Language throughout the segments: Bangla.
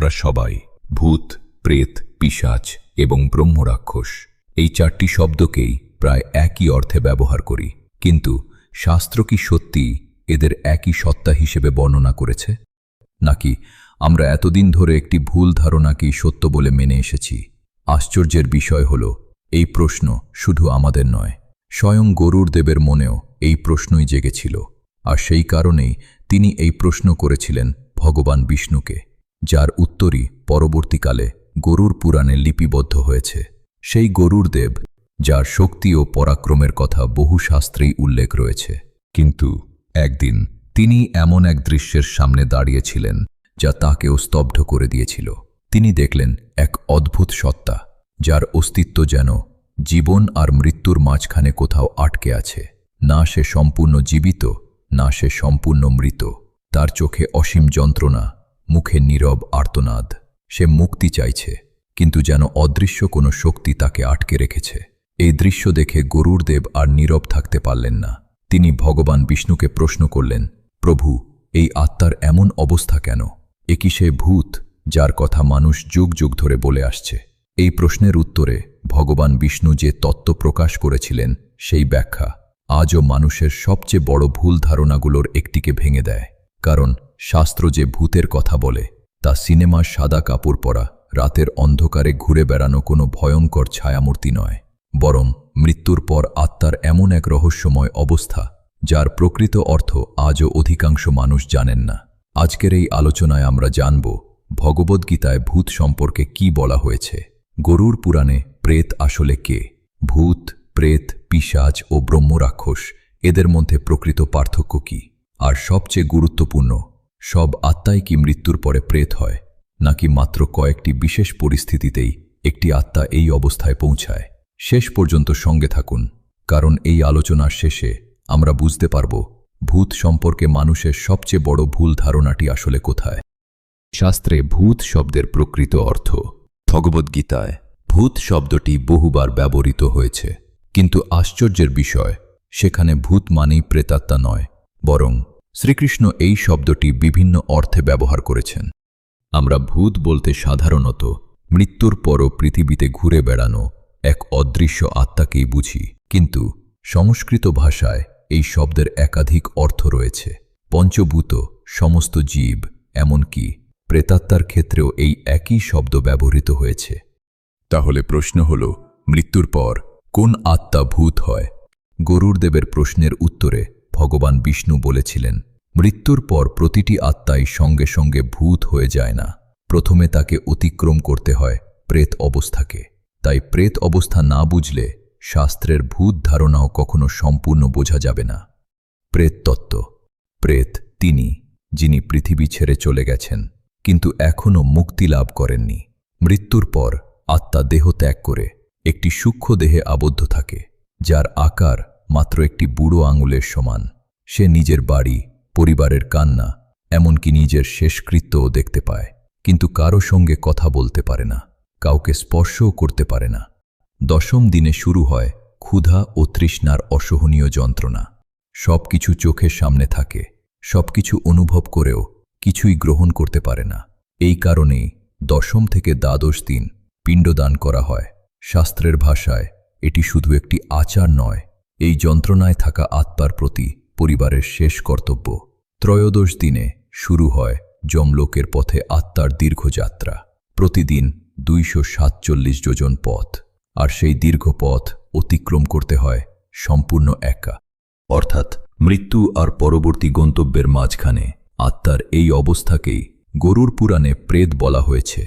আমরা সবাই ভূত, প্রেত, পিশাচ এবং ব্রহ্মরাক্ষস এই চারটি শব্দকেই প্রায় একই অর্থে ব্যবহার করি, কিন্তু শাস্ত্র কি সত্যি এদের একই সত্তা হিসেবে বর্ণনা করেছে, নাকি আমরা এতদিন ধরে একটি ভুল ধারণাকেই সত্য বলে মেনে এসেছি? আশ্চর্যের বিষয় হল, এই প্রশ্ন শুধু আমাদের নয়, স্বয়ং গরুর দেবের মনেও এই প্রশ্নই জেগেছিল। আর সেই কারণেই তিনি এই প্রশ্ন করেছিলেন ভগবান বিষ্ণুকে, যার উত্তরই পরবর্তীকালে গরুর পুরাণে লিপিবদ্ধ হয়েছে। সেই গরুর দেব, যার শক্তি ও পরাক্রমের কথা বহু শাস্ত্রেই উল্লেখ রয়েছে। কিন্তু একদিন তিনি এমন এক দৃশ্যের সামনে দাঁড়িয়েছিলেন যা তাকেও স্তব্ধ করে দিয়েছিল। তিনি দেখলেন এক অদ্ভুত সত্তা, যার অস্তিত্ব যেন জীবন আর মৃত্যুর মাঝখানে কোথাও আটকে আছে। না সে সম্পূর্ণ জীবিত, না সে সম্পূর্ণ মৃত। তার চোখে অসীম যন্ত্রণা, মুখে নীরব আর্তনাদ। সে মুক্তি চাইছে, কিন্তু যেন অদৃশ্য কোনো শক্তি তাকে আটকে রেখেছে। এই দৃশ্য দেখে গরুর দেব আর নীরব থাকতে পারলেন না। তিনি ভগবান বিষ্ণুকে প্রশ্ন করলেন, প্রভু, এই আত্মার এমন অবস্থা কেন? এ কি সে ভূত যার কথা মানুষ যুগ যুগ ধরে বলে আসছে? এই প্রশ্নের উত্তরে ভগবান বিষ্ণু যে তত্ত্ব প্রকাশ করেছিলেন, সেই ব্যাখ্যা আজও মানুষের সবচেয়ে বড় ভুল ধারণাগুলোর একটিকে ভেঙে দেয়। কারণ শাস্ত্র যে ভূতের কথা বলে, তা সিনেমার সাদা কাপড় পরা, রাতের অন্ধকারে ঘুরে বেড়ানো কোনো ভয়ঙ্কর ছায়ামূর্তি নয়, বরং মৃত্যুর পর আত্মার এমন এক রহস্যময় অবস্থা, যার প্রকৃত অর্থ আজও অধিকাংশ মানুষ জানেন না। আজকের এই আলোচনায় আমরা জানব ভগবদ্গীতায় ভূত সম্পর্কে কি বলা হয়েছে, গরুর পুরাণে প্রেত আসলে কে, ভূত, প্রেত, পিশাচ ও ব্রহ্মরাক্ষস এদের মধ্যে প্রকৃত পার্থক্য কি, আর সবচেয়ে গুরুত্বপূর্ণ, সব আত্মাই কি মৃত্যুর পরে প্রেত হয়, নাকি মাত্র কয়েকটি বিশেষ পরিস্থিতিতেই একটি আত্মা এই অবস্থায় পৌঁছায়? শেষ পর্যন্ত সঙ্গে থাকুন, কারণ এই আলোচনার শেষে আমরা বুঝতে পারব ভূত সম্পর্কে মানুষের সবচেয়ে বড় ভুল ধারণাটি আসলে কোথায়। শাস্ত্রে ভূত শব্দের প্রকৃত অর্থ। ভগবদ্গীতায় ভূত শব্দটি বহুবার ব্যবহৃত হয়েছে, কিন্তু আশ্চর্যের বিষয়, সেখানে ভূত মানেই প্রেতাত্মা নয়, বরং শ্রীকৃষ্ণ এই শব্দটি বিভিন্ন অর্থে ব্যবহার করেছেন। আমরা ভূত বলতে সাধারণত মৃত্যুর পরও পৃথিবীতে ঘুরে বেড়ানো এক অদৃশ্য আত্মাকেই বুঝি, কিন্তু সংস্কৃত ভাষায় এই শব্দের একাধিক অর্থ রয়েছে। পঞ্চভূত, সমস্ত জীব, এমনকি প্রেতাত্মার ক্ষেত্রেও এই একই শব্দ ব্যবহৃত হয়েছে। তাহলে প্রশ্ন হল, মৃত্যুর পর কোন আত্মা ভূত হয়? গরুর দেবের প্রশ্নের উত্তরে ভগবান বিষ্ণু বলেছিলেন, মৃত্যুর পর প্রতিটি আত্মাই সঙ্গে সঙ্গে ভূত হয়ে যায় না। প্রথমে তাকে অতিক্রম করতে হয় প্রেত অবস্থাকে। তাই প্রেত অবস্থা না বুঝলে শাস্ত্রের ভূত ধারণাও কখনো সম্পূর্ণ বোঝা যাবে না। প্রেত তত্ত্ব। প্রেত তিনি, যিনি পৃথিবী ছেড়ে চলে গেছেন, কিন্তু এখনও মুক্তি লাভ করেননি। মৃত্যুর পর আত্মা দেহ ত্যাগ করে একটি সূক্ষ্ম দেহে আবদ্ধ থাকে, যার আকার মাত্র একটি বুড়ো আঙুলের সমান। সে নিজের বাড়ি, পরিবারের কান্না, এমনকি নিজের শেষকৃত্যও দেখতে পায়, কিন্তু কারো সঙ্গে কথা বলতে পারে না, কাউকে স্পর্শও করতে পারে না। দশম দিনে শুরু হয় ক্ষুধা ও তৃষ্ণার অসহনীয় যন্ত্রণা। সবকিছু চোখের সামনে থাকে, সবকিছু অনুভব করেও কিছুই গ্রহণ করতে পারে না। এই কারণেই দশম থেকে দ্বাদশ দিন পিণ্ডদান করা হয়। শাস্ত্রের ভাষায় এটি শুধু একটি আচার নয়, এই যন্ত্রণায় থাকা আত্মার প্রতি পরিবারের শেষ কর্তব্য। ত্রয়োদশ দিনে শুরু হয় যমলোকের পথে আত্মার দীর্ঘযাত্রা। প্রতিদিন 247 যোজন পথ, আর সেই দীর্ঘ পথ অতিক্রম করতে হয় সম্পূর্ণ একা। অর্থাৎ মৃত্যু আর পরবর্তী গন্তব্যের মাঝখানে আত্মার এই অবস্থাকেই গরুর পুরাণে প্রেত বলা হয়েছে।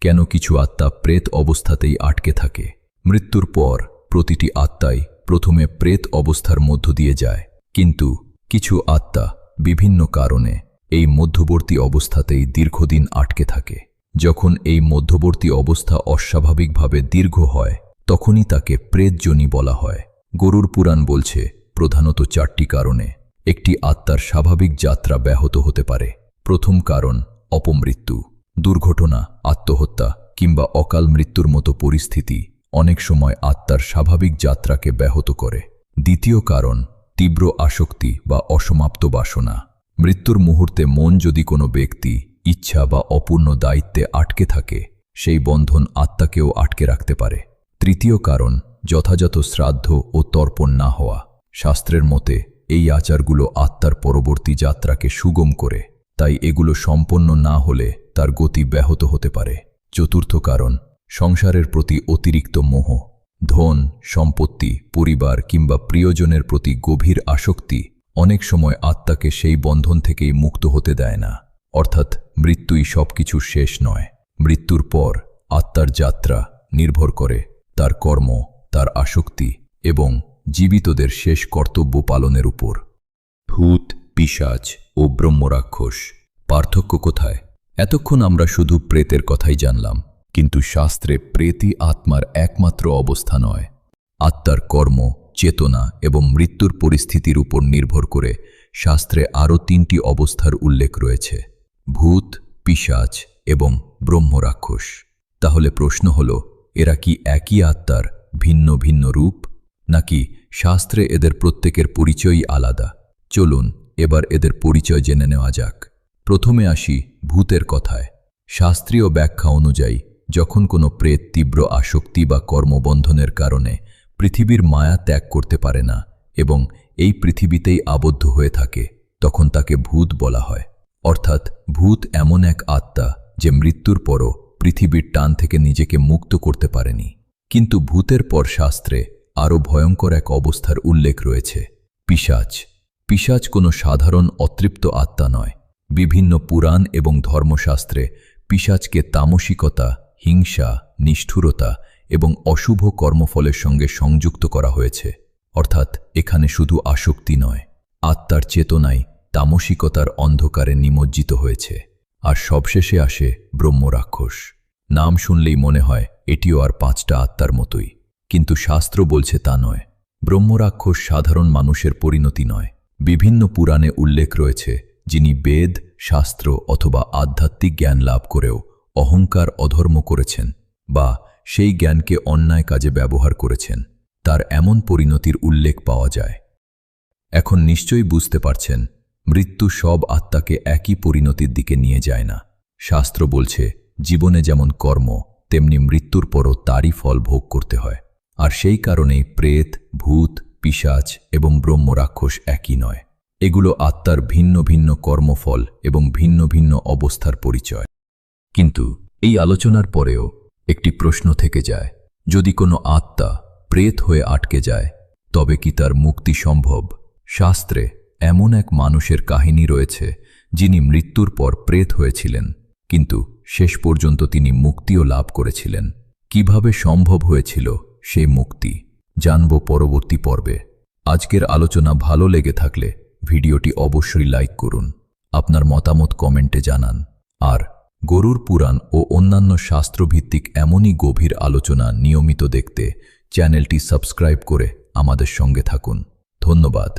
কেন কিছু আত্মা প্রেত অবস্থাতেই আটকে থাকে? মৃত্যুর পর প্রতিটি আত্মাই প্রথমে প্রেত অবস্থার মধ্য দিয়ে যায়, কিন্তু কিছু আত্মা বিভিন্ন কারণে এই মধ্যবর্তী অবস্থাতেই দীর্ঘদিন আটকে থাকে। যখন এই মধ্যবর্তী অবস্থা অস্বাভাবিকভাবে দীর্ঘ হয়, তখনই তাকে প্রেতযোনি বলা হয়। গরুর পুরাণ বলছে প্রধানত 4টি কারণে একটি আত্মার স্বাভাবিক যাত্রা ব্যাহত হতে পারে। প্রথম কারণ অপমৃত্যু। দুর্ঘটনা, আত্মহত্যা কিংবা অকাল মৃত্যুর মতো পরিস্থিতি অনেক সময় আত্মার স্বাভাবিক যাত্রাকে ব্যাহত করে। দ্বিতীয় কারণ তীব্র আসক্তি বা অসমাপ্ত বাসনা। মৃত্যুর মুহূর্তে মন যদি কোনো ব্যক্তি ইচ্ছা বা অপূর্ণ দায়িত্বে আটকে থাকে, সেই বন্ধন আত্মাকেও আটকে রাখতে পারে। তৃতীয় কারণ, যথাযথ শ্রাদ্ধ ও তর্পণ না হওয়া। শাস্ত্রের মতে এই আচারগুলো আত্মার পরবর্তী যাত্রাকে সুগম করে, তাই এগুলো সম্পন্ন না হলে তার গতি ব্যাহত হতে পারে। চতুর্থ কারণ, সংসারের প্রতি অতিরিক্ত মোহ। ধন, সম্পত্তি, পরিবার কিংবা প্রিয়জনের প্রতি গভীর আসক্তি অনেক সময় আত্মাকে সেই বন্ধন থেকেই মুক্ত হতে দেয় না। অর্থাৎ মৃত্যুই সবকিছুর শেষ নয়। মৃত্যুর পর আত্মার যাত্রা নির্ভর করে তার কর্ম, তার আসক্তি এবং জীবিতদের শেষ কর্তব্য পালনের উপর। ভূত, পিশাচ ও ব্রহ্মরাক্ষস, পার্থক্য কোথায়? এতক্ষণ আমরা শুধু প্রেতের কথাই জানলাম, কিন্তু শাস্ত্রে প্রেতই আত্মার একমাত্র অবস্থা নয়। আত্মার কর্ম, চেতনা এবং মৃত্যুর পরিস্থিতির উপর নির্ভর করে শাস্ত্রে আরও 3টি অবস্থার উল্লেখ রয়েছে: ভূত, পিশাচ এবং ব্রহ্মরাক্ষস। তাহলে প্রশ্ন হল, এরা কি একই আত্মার ভিন্ন ভিন্ন রূপ, নাকি শাস্ত্রে এদের প্রত্যেকের পরিচয়ই আলাদা? চলুন এবার এদের পরিচয় জেনে নেওয়া যাক। প্রথমে আসি ভূতের কথায়। শাস্ত্রীয় ব্যাখ্যা অনুযায়ী যখন কোনো প্রেত তীব্র আসক্তি বা কর্মবন্ধনের কারণে পৃথিবীর মায়া ত্যাগ করতে পারে না এবং এই পৃথিবীতেই আবদ্ধ হয়ে থাকে, তখন তাকে ভূত বলা হয়। অর্থাৎ ভূত এমন এক আত্মা যে মৃত্যুর পরও পৃথিবীর টান থেকে নিজেকে মুক্ত করতে পারেনি। কিন্তু ভূতের পর শাস্ত্রে আরও ভয়ঙ্কর এক অবস্থার উল্লেখ রয়েছে: পিশাচ। পিশাচ কোনো সাধারণ অতৃপ্ত আত্মা নয়। বিভিন্ন পুরাণ এবং ধর্মশাস্ত্রে পিশাচকে তামসিকতা, হিংসা, নিষ্ঠুরতা এবং অশুভ কর্মফলের সঙ্গে সংযুক্ত করা হয়েছে। অর্থাৎ এখানে শুধু আসক্তি নয়, আত্মার চেতনাই তামসিকতার অন্ধকারে নিমজ্জিত হয়েছে। আর সবশেষে আসে ব্রহ্মরাক্ষস। নাম শুনলেই মনে হয় এটিও আর 5টা আত্মার মতোই, কিন্তু শাস্ত্র বলছে তা নয়। ব্রহ্মরাক্ষস সাধারণ মানুষের পরিণতি নয়। বিভিন্ন পুরাণে উল্লেখ রয়েছে যিনি বেদ, শাস্ত্র অথবা আধ্যাত্মিক জ্ঞান লাভ করেও অহংকার, অধর্ম করেছেন বা সেই জ্ঞানকে অন্যায় কাজে ব্যবহার করেছেন, তার এমন পরিণতির উল্লেখ পাওয়া যায়। এখন নিশ্চয়ই বুঝতে পারছেন, মৃত্যু সব আত্মাকে একই পরিণতির দিকে নিয়ে যায় না। শাস্ত্র বলছে জীবনে যেমন কর্ম, তেমনি মৃত্যুর পরও তারই ফল ভোগ করতে হয়। আর সেই কারণেই প্রেত, ভূত, পিশাচ এবং ব্রহ্মরাক্ষস একই নয়। এগুলো আত্মার ভিন্ন ভিন্ন কর্মফল এবং ভিন্ন ভিন্ন অবস্থার পরিচয়। কিন্তু এই আলোচনার পরেও একটি প্রশ্ন থেকে যায়, যদি কোনো আত্মা প্রেত হয়ে আটকে যায়, তবে কি তার মুক্তি সম্ভব? শাস্ত্রে এমন এক মানুষের কাহিনী রয়েছে যিনি মৃত্যুর পর প্রেত হয়েছিলেন, কিন্তু শেষ পর্যন্ত তিনি মুক্তিও লাভ করেছিলেন। কিভাবে সম্ভব হয়েছিল সেই মুক্তি, জানব পরবর্তী পর্বে। আজকের আলোচনা ভালো লেগে থাকলে ভিডিওটি অবশ্যই লাইক করুন, আপনার মতামত কমেন্টে জানান। আর গরুর পুরাণ ও অন্যান্য শাস্ত্রভিত্তিক এমনই গভীর আলোচনা নিয়মিত দেখতে চ্যানেলটি সাবস্ক্রাইব করে আমাদের সঙ্গে থাকুন। ধন্যবাদ।